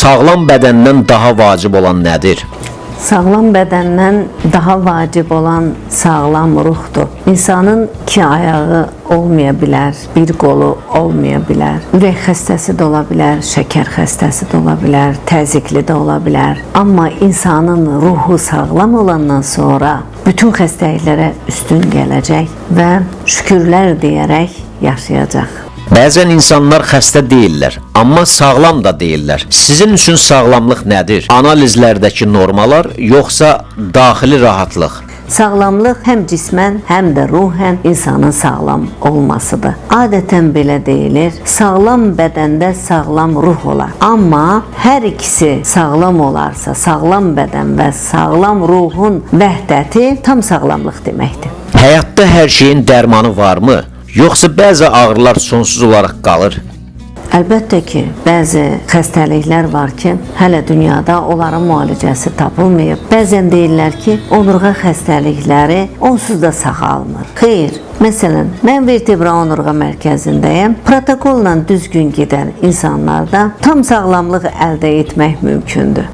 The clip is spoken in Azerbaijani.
sağlam bədəndən daha vacib olan nədir? Sağlam bədəndən daha vacib olan sağlam ruhdur. İnsanın iki ayağı olmaya bilər, bir qolu olmaya bilər. Ürək xəstəsi də ola bilər, şəkər xəstəsi də ola bilər, təzyiqli də ola bilər. Amma insanın ruhu sağlam olandan sonra bütün xəstəliklərə üstün gələcək və şükürlər deyərək yaşayacaq. Bəzən insanlar xəstə deyirlər, amma sağlam da deyirlər. Sizin üçün sağlamlıq nədir? Analizlərdəki normalar, yoxsa daxili rahatlıq? Sağlamlıq həm cismən, həm də ruhən insanın sağlam olmasıdır. Adətən belə deyilir, sağlam bədəndə sağlam ruh olar. Amma hər ikisi sağlam olarsa, sağlam bədən və sağlam ruhun vəhdəti tam sağlamlıq deməkdir. Həyatda hər şeyin dərmanı varmı? Yoxsa bəzi ağrılar sonsuz olaraq qalır? Əlbəttə ki, bəzi xəstəliklər var ki, hələ dünyada onların müalicəsi tapılmayıb. Bəzən deyirlər ki, onurğa xəstəlikləri onsuz da sağalmır. Xeyr, məsələn, mən vertebra onurğa mərkəzindəyəm. Protokolla düzgün gedən insanlarda tam sağlamlıq əldə etmək mümkündür.